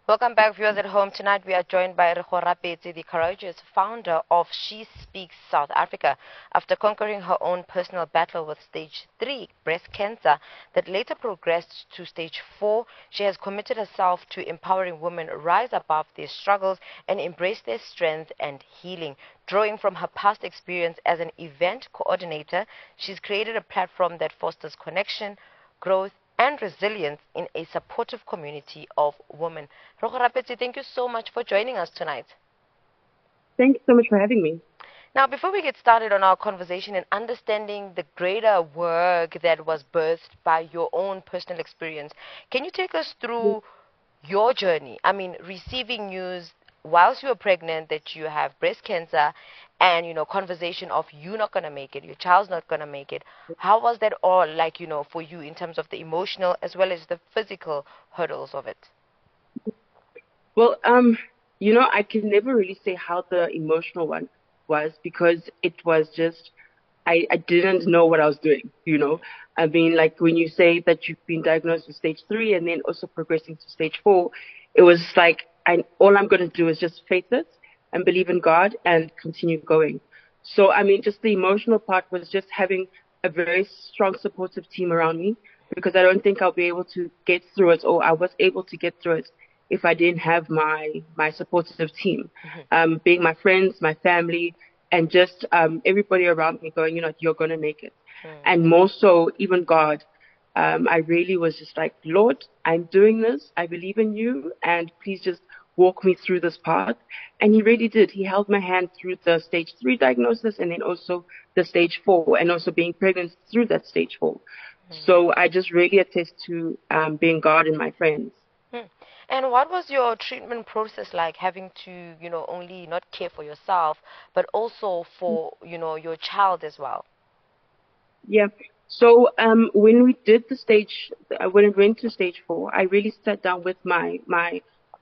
Welcome back, viewers at home. Tonight we are joined by Regorapetse, the courageous founder of She Speaks South Africa. After conquering her own personal battle with stage 3 breast cancer that later progressed to stage 4, she has committed herself to empowering women rise above their struggles and embrace their strength and healing. Drawing from her past experience as an event coordinator, she's created a platform that fosters connection, growth, and resilience in a supportive community of women. Regorapetse, thank you so much for joining us tonight. Thank you so much for having me. Now, before we get started on our conversation and understanding the greater work that was birthed by your own personal experience, can you take us through your journey? I mean, receiving news whilst you were pregnant that you have breast cancer and, conversation of you not going to make it, your child's not going to make it. How was that all like, for you in terms of the emotional as well as the physical hurdles of it? Well, I can never really say how the emotional one was because it was just, I didn't know what I was doing. I mean, like when you say that you've been diagnosed with stage 3 and then also progressing to stage 4, it was like, all I'm going to do is just face it and believe in God and continue going. So, I mean, just the emotional part was just having a very strong supportive team around me because I don't think I'll be able to get through it, or I was able to get through it if I didn't have my supportive team, being my friends, my family, and just everybody around me going, you're going to make it. And more so, even God, I really was just like, Lord, I'm doing this. I believe in you, and please just walk me through this path. And he really did. He held my hand through the stage 3 diagnosis and then also the stage 4, and also being pregnant through that stage 4. So I just really attest to being God and my friends. And what was your treatment process like, having to, only not care for yourself, but also for, your child as well? Yeah. So when we did when it went to stage 4, I really sat down with my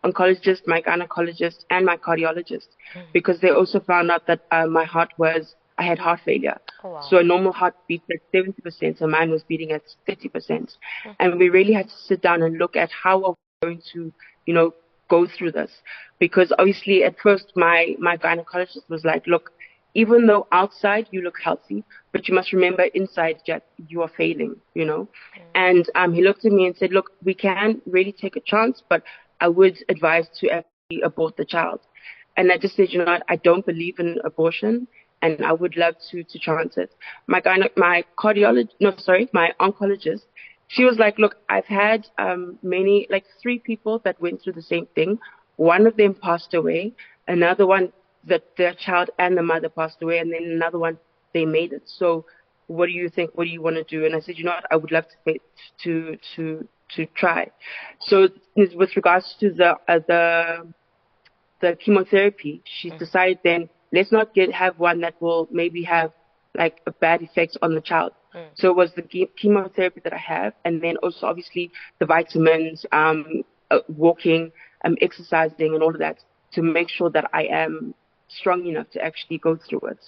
oncologist, my gynecologist, and my cardiologist because they also found out that I had heart failure. Oh, wow. So a normal heart beats at 70%, so mine was beating at 30%. And we really had to sit down and look at how are we going to, go through this. Because obviously at first my gynecologist was like, look, even though outside you look healthy, but you must remember inside, Jack, you are failing. And he looked at me and said, look, we can really take a chance, but I would advise to actually abort the child. And I just said, what, I don't believe in abortion, and I would love to chance it. My oncologist, she was like, look, I've had like 3 people that went through the same thing. One of them passed away, another one that their child and the mother passed away, and then another one, they made it. So what do you think? What do you want to do? And I said, what, I would love to try. So with regards to the chemotherapy, she decided then let's not have one that will maybe have like a bad effect on the child. So it was the chemotherapy that I have, and then also obviously the vitamins, walking, exercising, and all of that to make sure that I am strong enough to actually go through it.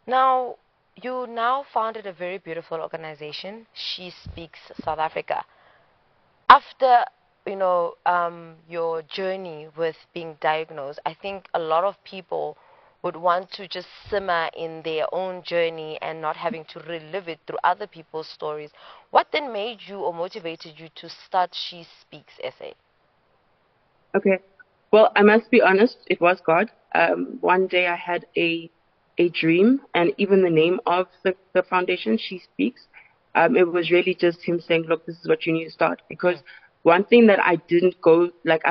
Now, you now founded a very beautiful organization, She Speaks South Africa. After, your journey with being diagnosed, I think a lot of people would want to just simmer in their own journey and not having to relive it through other people's stories. What then made you or motivated you to start She Speaks SA? Okay. Well, I must be honest, it was God. One day I had a dream, and even the name of the foundation, She Speaks, it was really just him saying, look, this is what you need to start. Because one thing that I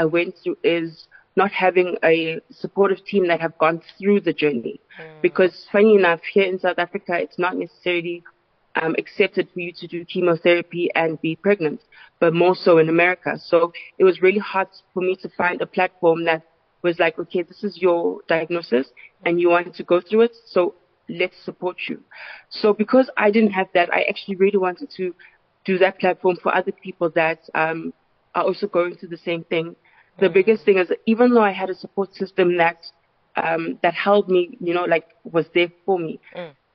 went through is not having a supportive team that have gone through the journey. Because funny enough, here in South Africa, it's not necessarily accepted for you to do chemotherapy and be pregnant, but more so in America. So it was really hard for me to find a platform that was like, okay, this is your diagnosis and you want to go through it, so let's support you. So because I didn't have that, I actually really wanted to do that platform for other people that are also going through the same thing. The biggest thing is that even though I had a support system that held me, was there for me,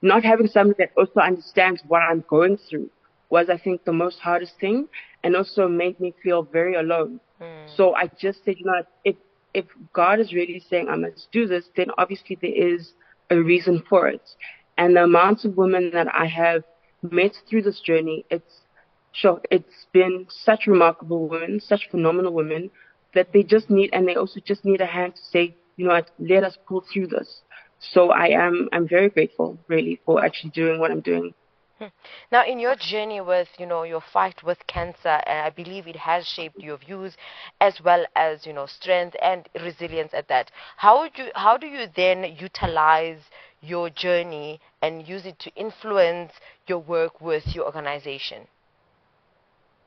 not having somebody that also understands what I'm going through was, I think, the most hardest thing, and also made me feel very alone. So I just said, if God is really saying I must do this, then obviously there is a reason for it. And the amount of women that I have met through this journey, it's been such remarkable women, such phenomenal women that they just need, and they also just need a hand to say, what, let us pull through this. So I'm very grateful really for actually doing what I'm doing. Now, in your journey with, your fight with cancer, I believe it has shaped your views as well as, strength and resilience at that. How do you then utilize your journey and use it to influence your work with your organization?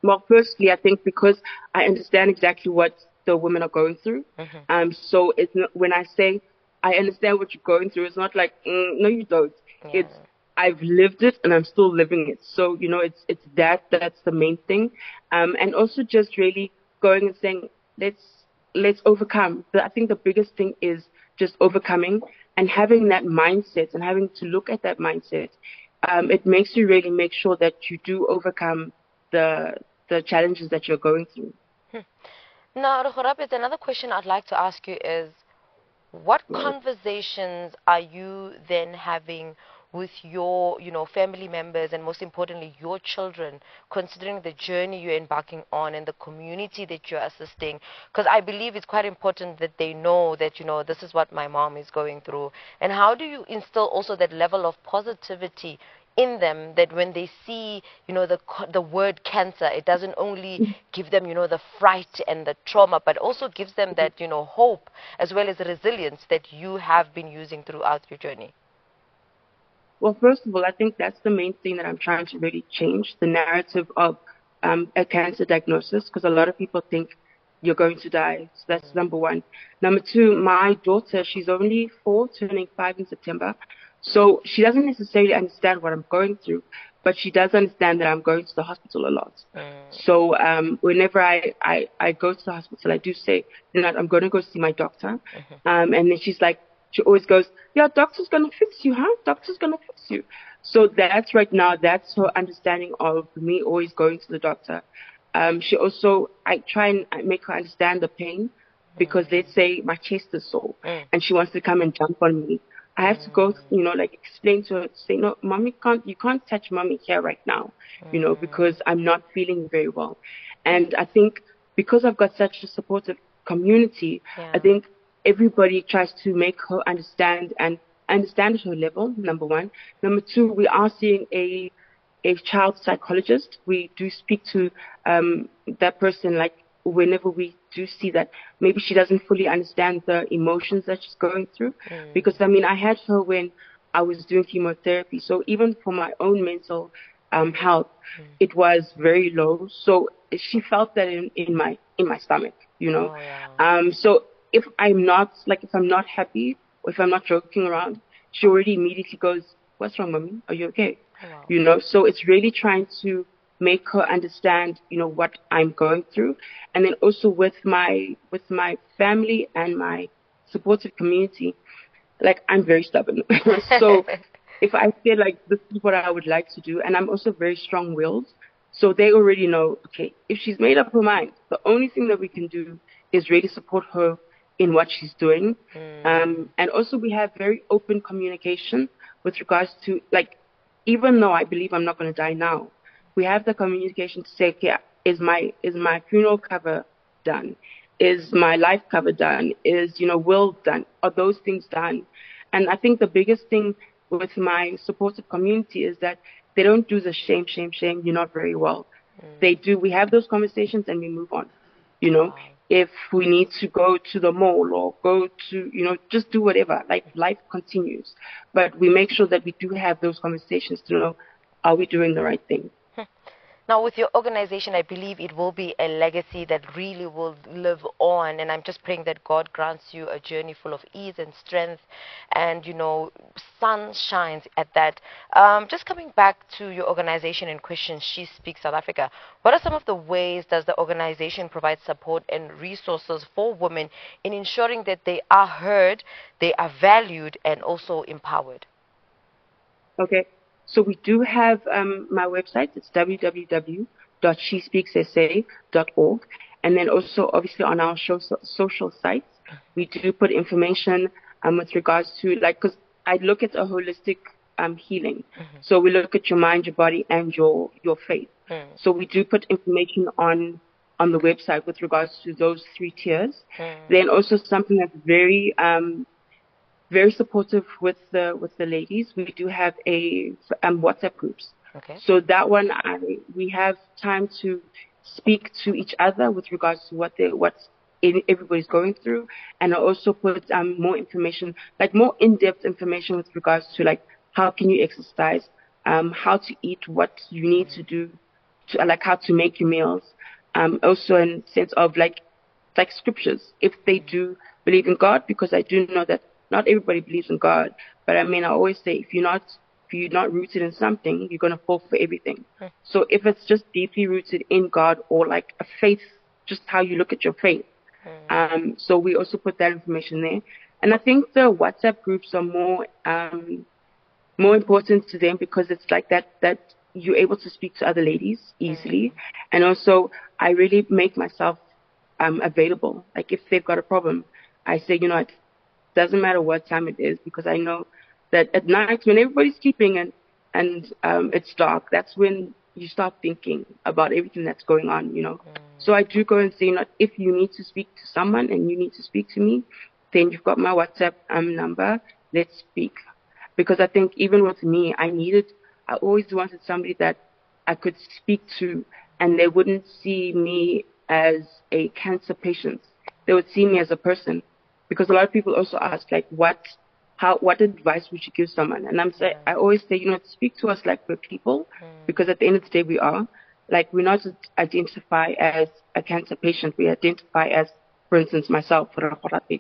Well, firstly, I think because I understand exactly what the women are going through. So it's not, when I say I understand what you're going through, it's not like, no, you don't. Yeah. It's I've lived it and I'm still living it. So it's that's the main thing. And also just really going and saying let's overcome. I think the biggest thing is just overcoming and having that mindset and having to look at that mindset. It makes you really make sure that you do overcome the the challenges that you're going through. Now, Regorapetse, another question I'd like to ask you is, what Right. conversations are you then having with your, family members and most importantly your children, considering the journey you're embarking on and the community that you're assisting? Because I believe it's quite important that they know that, this is what my mom is going through. And how do you instill also that level of positivity in them, that when they see, the word cancer, it doesn't only give them, the fright and the trauma, but also gives them that, hope as well as resilience that you have been using throughout your journey? Well, first of all, I think that's the main thing that I'm trying to really change the narrative of a cancer diagnosis, because a lot of people think you're going to die. So that's number one. Number two, my daughter, she's only 4, turning 5 in September. So she doesn't necessarily understand what I'm going through, but she does understand that I'm going to the hospital a lot. So whenever I go to the hospital, I do say, I'm going to go see my doctor. And then she always goes, yeah, doctor's going to fix you, huh? Doctor's going to fix you. So that's right now, that's her understanding of me always going to the doctor. I try and make her understand the pain, because let's say my chest is sore and she wants to come and jump on me. I have to go, explain to her, say, no, mommy you can't touch mommy here right now, because I'm not feeling very well. And I think because I've got such a supportive community, I think everybody tries to make her understand and understand her level, number one. Number two, we are seeing a child psychologist. We do speak to that person, like whenever we do see that maybe she doesn't fully understand the emotions that she's going through. Because I had her when I was doing chemotherapy. So even for my own mental health, it was very low. So she felt that in my stomach, Oh, yeah. So if I'm not happy or if I'm not joking around, she already immediately goes, "What's wrong, mommy? Are you okay?" Wow. So it's really trying to make her understand, what I'm going through. And then also with my family and my supportive community, like I'm very stubborn. So if I feel like this is what I would like to do, and I'm also very strong-willed, so they already know, okay, if she's made up her mind, the only thing that we can do is really support her in what she's doing. And also we have very open communication with regards to, like, even though I believe I'm not going to die now, we have the communication to say, okay, is my funeral cover done? Is my life cover done? Is, will done? Are those things done? And I think the biggest thing with my supportive community is that they don't do the shame, shame, shame, you're not very well. They do, we have those conversations and we move on. Wow. If we need to go to the mall or go to, just do whatever, like life continues. But we make sure that we do have those conversations to know, are we doing the right thing? Now, with your organization, I believe it will be a legacy that really will live on. And I'm just praying that God grants you a journey full of ease and strength and, sun shines at that. Just coming back to your organization in question, She Speaks South Africa, what are some of the ways does the organization provide support and resources for women in ensuring that they are heard, they are valued, and also empowered? Okay. So we do have my website. It's www.shespeakssa.org. And then also, obviously, on our social sites, we do put information with regards to, like, because I look at a holistic healing. So we look at your mind, your body, and your faith. So we do put information on the website with regards to those three tiers. Then also something that's very supportive with the ladies. We do have a WhatsApp groups. Okay. So that one, we have time to speak to each other with regards to what's everybody's going through, and I also put more information, like more in-depth information with regards to like how can you exercise, how to eat, what you need to do, to like how to make your meals. Also in sense of like scriptures, if they do believe in God, because I do know that not everybody believes in God. But I mean, I always say if you're not rooted in something, you're gonna fall for everything. So if it's just deeply rooted in God, or like a faith, just how you look at your faith. So we also put that information there. And I think the WhatsApp groups are more important to them because it's like that you're able to speak to other ladies easily. And also I really make myself available. Like if they've got a problem, I say, it doesn't matter what time it is, because I know that at night when everybody's sleeping and it's dark, that's when you start thinking about everything that's going on. So I do go and say, if you need to speak to someone and you need to speak to me, then you've got my WhatsApp number. Let's speak. Because I think even with me, I always wanted somebody that I could speak to, and they wouldn't see me as a cancer patient. They would see me as a person. Because a lot of people also ask, like, what advice would you give someone? And I always say, speak to us like we're people, because at the end of the day, we are. Like, we not identify as a cancer patient. We identify as, for instance, myself, Regorapetse.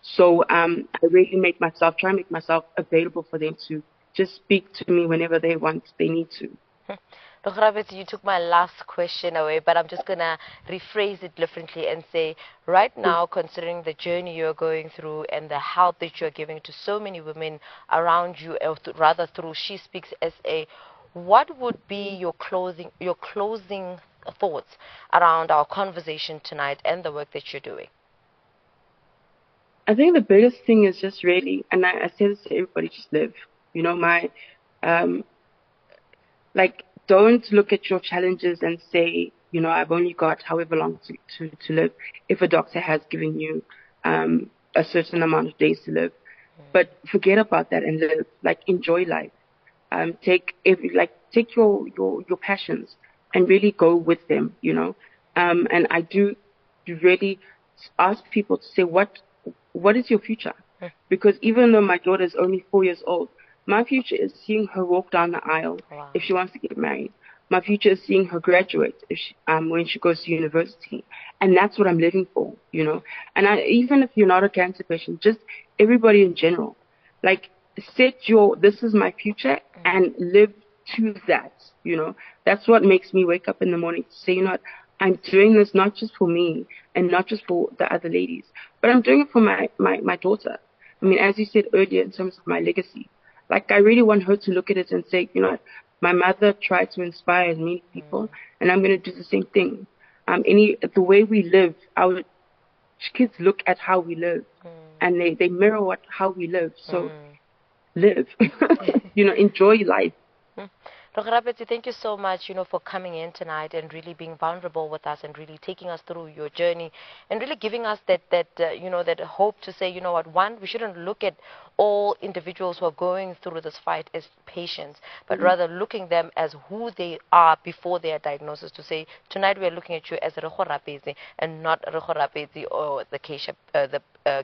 So I really try and make myself available for them to just speak to me whenever they need to. Regorapetse, you took my last question away, but I'm just going to rephrase it differently and say, right now, considering the journey you're going through and the help that you're giving to so many women around you, or rather through She Speaks SA, what would be your closing thoughts around our conversation tonight and the work that you're doing? I think the biggest thing is just really, and I say this to everybody, just live. Like, don't look at your challenges and say, I've only got however long to live, if a doctor has given you a certain amount of days to live. But forget about that and live. Like, enjoy life. Take your passions and really go with them, and I do really ask people to say, what is your future? Because even though my daughter is only 4 years old, my future is seeing her walk down the aisle if she wants to get married. My future is seeing her graduate when she goes to university. And that's what I'm living for, And even if you're not a cancer patient, just everybody in general, like, this is my future, and live to that, That's what makes me wake up in the morning to say, I'm doing this not just for me and not just for the other ladies, but I'm doing it for my daughter. I mean, as you said earlier, in terms of my legacy, like, I really want her to look at it and say, my mother tried to inspire many people, and I'm going to do the same thing. The way we live, our kids look at how we live, and they mirror how we live. So live, enjoy life. Regorapetse, thank you so much, for coming in tonight and really being vulnerable with us and really taking us through your journey and really giving us that hope to say, one, we shouldn't look at all individuals who are going through this fight as patients, but rather looking them as who they are before their diagnosis, to say, tonight we are looking at you as Regorapetse and not Regorapetse or the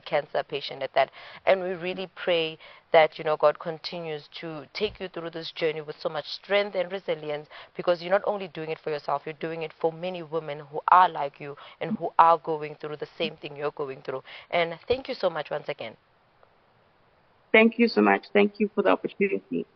cancer patient at that. And we really pray that, God continues to take you through this journey with so much strength and resilience, because you're not only doing it for yourself, you're doing it for many women who are like you and who are going through the same thing you're going through. And thank you so much once again. Thank you so much. Thank you for the opportunity.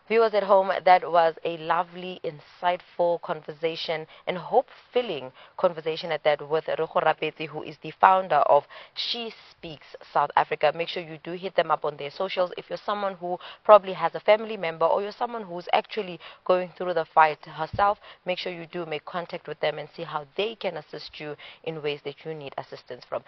Viewers at home, that was a lovely, insightful conversation and hope-filling conversation at that with Regorapetse, who is the founder of She Speaks South Africa. Make sure you do hit them up on their socials. If you're someone who probably has a family member or you're someone who's actually going through the fight herself, make sure you do make contact with them and see how they can assist you in ways that you need assistance from.